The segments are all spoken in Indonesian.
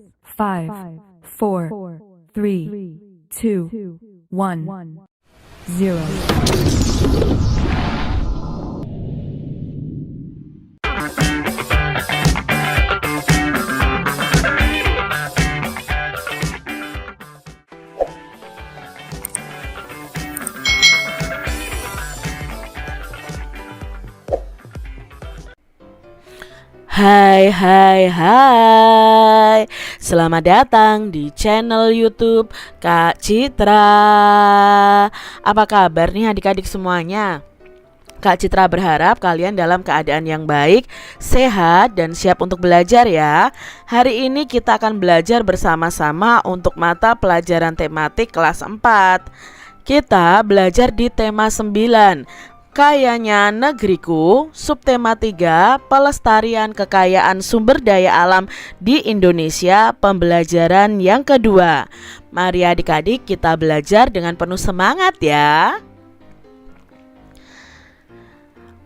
5, 4, 3, 2, 1, 0. Hai, selamat datang di channel YouTube Kak Citra. Apa kabar nih adik-adik semuanya? Kak Citra berharap kalian dalam keadaan yang baik, sehat, dan siap untuk belajar ya. Hari ini kita akan belajar bersama-sama untuk mata pelajaran tematik kelas 4. Kita belajar di tema 9, Kayanya Negeriku, subtema 3, Pelestarian Kekayaan Sumber Daya Alam di Indonesia, pembelajaran yang kedua. Mari adik-adik kita belajar dengan penuh semangat ya.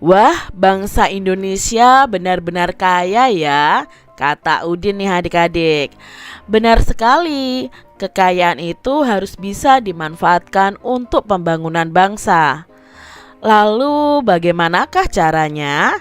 Wah, bangsa Indonesia benar-benar kaya ya, kata Udin nih adik-adik. Benar sekali, kekayaan itu harus bisa dimanfaatkan untuk pembangunan bangsa. Lalu bagaimanakah caranya?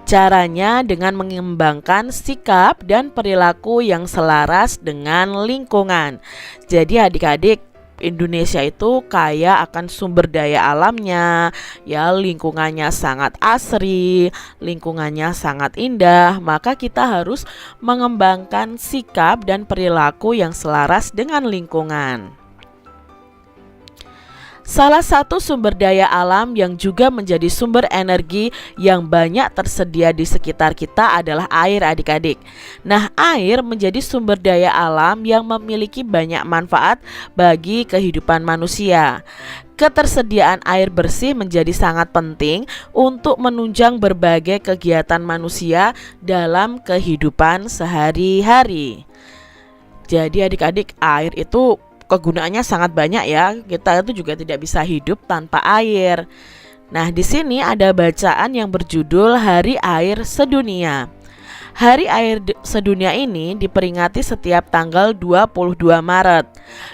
Caranya dengan mengembangkan sikap dan perilaku yang selaras dengan lingkungan. Jadi adik-adik, Indonesia itu kaya akan sumber daya alamnya, ya lingkungannya sangat asri, lingkungannya sangat indah, maka kita harus mengembangkan sikap dan perilaku yang selaras dengan lingkungan. Salah satu sumber daya alam yang juga menjadi sumber energi yang banyak tersedia di sekitar kita adalah air adik-adik. Nah, air menjadi sumber daya alam yang memiliki banyak manfaat bagi kehidupan manusia. Ketersediaan air bersih menjadi sangat penting untuk menunjang berbagai kegiatan manusia dalam kehidupan sehari-hari. Jadi adik-adik, air itu kegunaannya sangat banyak ya. Kita itu juga tidak bisa hidup tanpa air. Nah, di sini ada bacaan yang berjudul Hari Air Sedunia. Hari Air Sedunia ini diperingati setiap tanggal 22 Maret.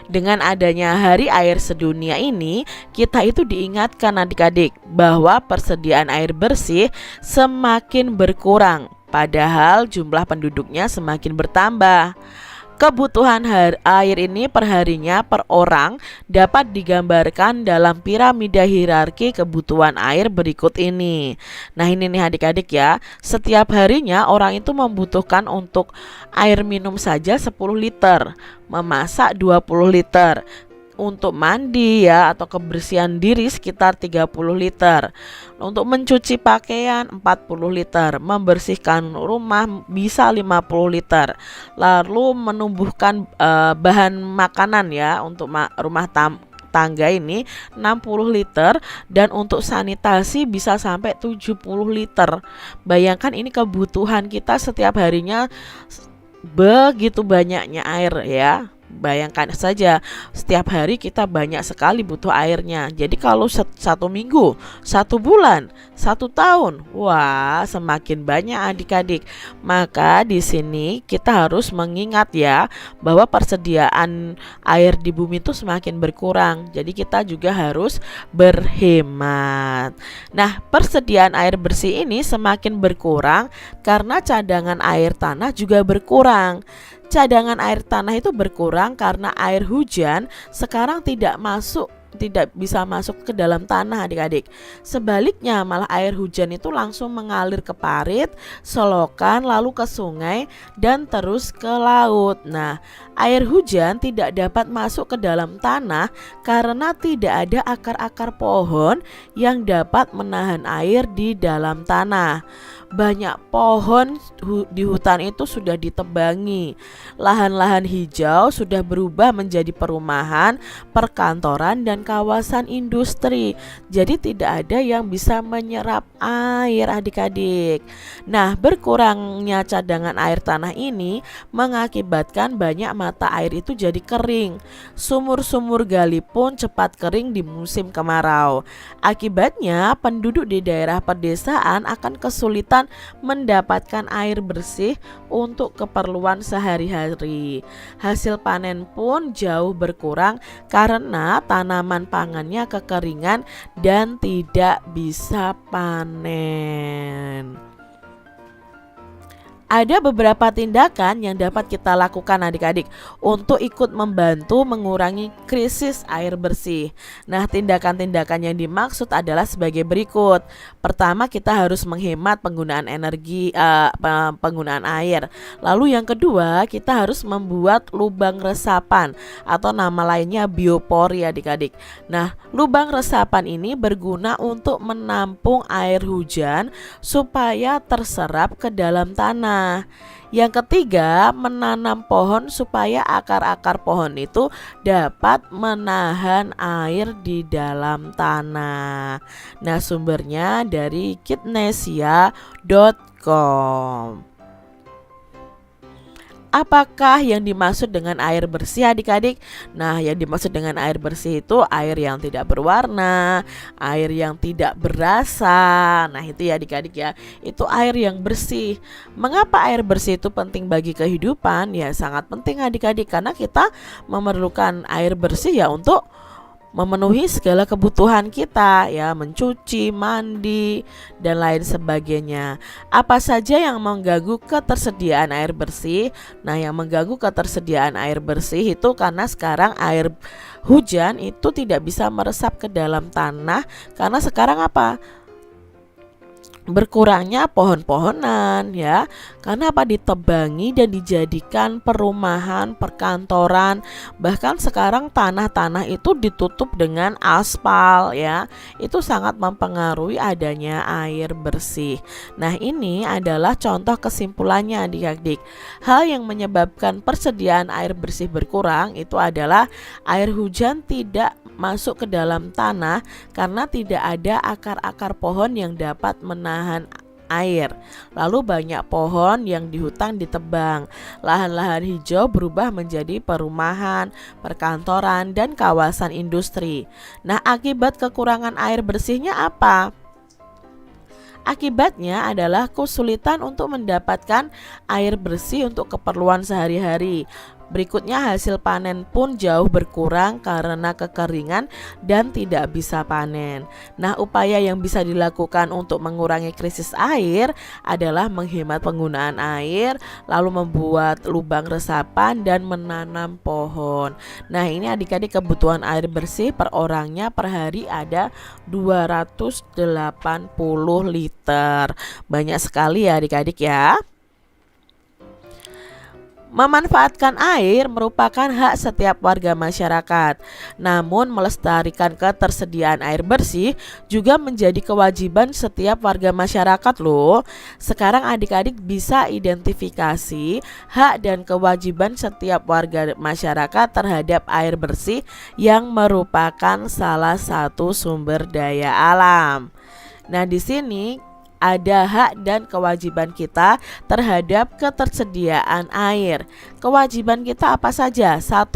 Dengan adanya Hari Air Sedunia ini, kita itu diingatkan adik-adik bahwa persediaan air bersih semakin berkurang, padahal jumlah penduduknya semakin bertambah. Kebutuhan air ini perharinya per orang dapat digambarkan dalam piramida hierarki kebutuhan air berikut ini. Nah, ini nih adik-adik ya, setiap harinya orang itu membutuhkan untuk air minum saja 10 liter, memasak 20 liter, untuk mandi ya atau kebersihan diri sekitar 30 liter, untuk mencuci pakaian 40 liter, membersihkan rumah bisa 50 liter, lalu menumbuhkan bahan makanan ya untuk rumah tangga ini 60 liter, dan untuk sanitasi bisa sampai 70 liter. Bayangkan ini kebutuhan kita setiap harinya begitu banyaknya air ya. Bayangkan saja, setiap hari kita banyak sekali butuh airnya. Jadi kalau satu minggu, 1 bulan, 1 tahun, wah semakin banyak adik-adik. Maka di sini kita harus mengingat ya bahwa persediaan air di bumi itu semakin berkurang. Jadi kita juga harus berhemat. Nah, persediaan air bersih ini semakin berkurang karena cadangan air tanah juga berkurang. Cadangan air tanah itu berkurang karena air hujan sekarang tidak bisa masuk ke dalam tanah adik-adik. Sebaliknya malah air hujan itu langsung mengalir ke parit, selokan, lalu ke sungai dan terus ke laut. Nah, air hujan tidak dapat masuk ke dalam tanah karena tidak ada akar-akar pohon yang dapat menahan air di dalam tanah. Banyak pohon di hutan itu sudah ditebangi. Lahan-lahan hijau sudah berubah menjadi perumahan, perkantoran, dan kawasan industri. Jadi tidak ada yang bisa menyerap air adik-adik. Nah, berkurangnya cadangan air tanah ini mengakibatkan banyak mata air itu jadi kering. Sumur-sumur gali pun cepat kering di musim kemarau. Akibatnya penduduk di daerah pedesaan akan kesulitan kesulitan mendapatkan air bersih untuk keperluan sehari-hari. Hasil panen pun jauh berkurang karena tanaman pangannya kekeringan dan tidak bisa panen. Ada beberapa tindakan yang dapat kita lakukan adik-adik untuk ikut membantu mengurangi krisis air bersih. Nah, tindakan-tindakan yang dimaksud adalah sebagai berikut. Pertama, kita harus menghemat penggunaan penggunaan air. Lalu yang kedua, kita harus membuat lubang resapan atau nama lainnya biopori adik-adik. Nah, lubang resapan ini berguna untuk menampung air hujan supaya terserap ke dalam tanah. Yang ketiga, menanam pohon supaya akar-akar pohon itu dapat menahan air di dalam tanah. Nah, sumbernya dari kitnesia.com. Apakah yang dimaksud dengan air bersih adik-adik? Nah, yang dimaksud dengan air bersih itu air yang tidak berwarna, air yang tidak berasa. Nah, itu ya adik-adik ya, itu air yang bersih. Mengapa air bersih itu penting bagi kehidupan? Ya sangat penting adik-adik, karena kita memerlukan air bersih ya untuk memenuhi segala kebutuhan kita ya, mencuci, mandi, dan lain sebagainya. Apa saja yang mengganggu ketersediaan air bersih? Nah, yang mengganggu ketersediaan air bersih itu karena sekarang air hujan itu tidak bisa meresap ke dalam tanah karena sekarang apa? Berkurangnya pohon-pohonan ya, karena apa, ditebangi dan dijadikan perumahan, perkantoran, bahkan sekarang tanah-tanah itu ditutup dengan aspal ya, itu sangat mempengaruhi adanya air bersih. Nah, ini adalah contoh kesimpulannya adik-adik. Hal yang menyebabkan persediaan air bersih berkurang itu adalah air hujan tidak masuk ke dalam tanah karena tidak ada akar-akar pohon yang dapat menahan air. Lalu banyak pohon yang di hutan ditebang. Lahan-lahan hijau berubah menjadi perumahan, perkantoran, dan kawasan industri. Nah, akibat kekurangan air bersihnya apa? Akibatnya adalah kesulitan untuk mendapatkan air bersih untuk keperluan sehari-hari. Berikutnya, hasil panen pun jauh berkurang karena kekeringan dan tidak bisa panen. Nah, upaya yang bisa dilakukan untuk mengurangi krisis air adalah menghemat penggunaan air, lalu membuat lubang resapan dan menanam pohon. Nah, ini adik-adik kebutuhan air bersih per orangnya per hari ada 280 liter. Banyak sekali ya adik-adik ya. Memanfaatkan air merupakan hak setiap warga masyarakat. Namun, melestarikan ketersediaan air bersih juga menjadi kewajiban setiap warga masyarakat loh. Sekarang adik-adik bisa identifikasi hak dan kewajiban setiap warga masyarakat terhadap air bersih yang merupakan salah satu sumber daya alam. Nah, di sini ada hak dan kewajiban kita terhadap ketersediaan air. Kewajiban kita apa saja? 1.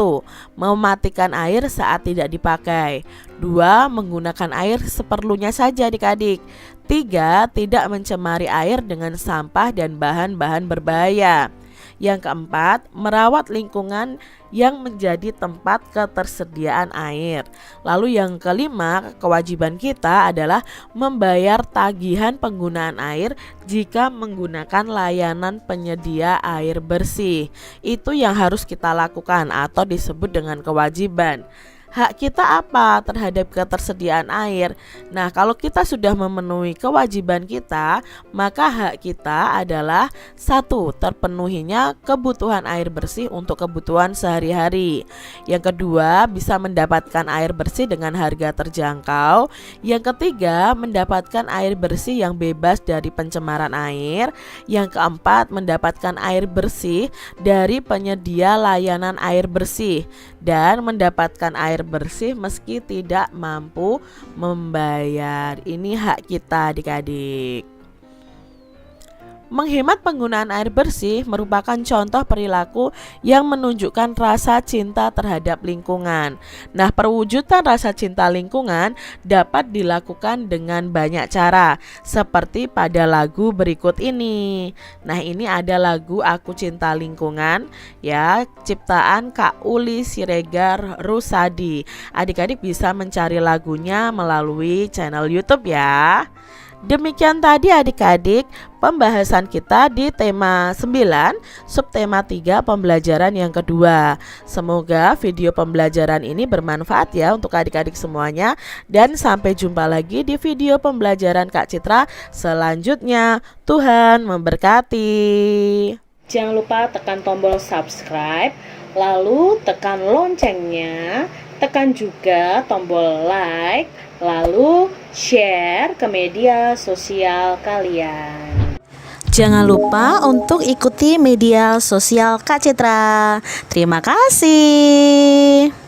Mematikan air saat tidak dipakai. 2. Menggunakan air seperlunya saja adik-adik. 3. Tidak mencemari air dengan sampah dan bahan-bahan berbahaya. Yang keempat, merawat lingkungan yang menjadi tempat ketersediaan air. Lalu yang kelima, kewajiban kita adalah membayar tagihan penggunaan air jika menggunakan layanan penyedia air bersih. Itu yang harus kita lakukan atau disebut dengan kewajiban. Hak kita apa terhadap ketersediaan air? Nah, kalau kita sudah memenuhi kewajiban kita, maka hak kita adalah 1. Terpenuhinya kebutuhan air bersih untuk kebutuhan sehari-hari. Yang kedua, bisa mendapatkan air bersih dengan harga terjangkau. Yang ketiga, mendapatkan air bersih yang bebas dari pencemaran air. Yang keempat, mendapatkan air bersih dari penyedia layanan air bersih dan mendapatkan air bersih meski tidak mampu membayar. Ini hak kita adik-adik. Menghemat penggunaan air bersih merupakan contoh perilaku yang menunjukkan rasa cinta terhadap lingkungan. Nah, perwujudan rasa cinta lingkungan dapat dilakukan dengan banyak cara, seperti pada lagu berikut ini. Nah, ini ada lagu Aku Cinta Lingkungan ya, ciptaan Kak Uli Siregar Rusadi. Adik-adik bisa mencari lagunya melalui channel YouTube ya. Demikian tadi adik-adik pembahasan kita di tema 9, subtema 3 pembelajaran yang kedua. Semoga video pembelajaran ini bermanfaat ya untuk adik-adik semuanya. Dan sampai jumpa lagi di video pembelajaran Kak Citra selanjutnya. Tuhan memberkati. Jangan lupa tekan tombol subscribe, lalu tekan loncengnya, tekan juga tombol like, lalu share ke media sosial kalian. Jangan lupa untuk ikuti media sosial Kak Citra. Terima kasih.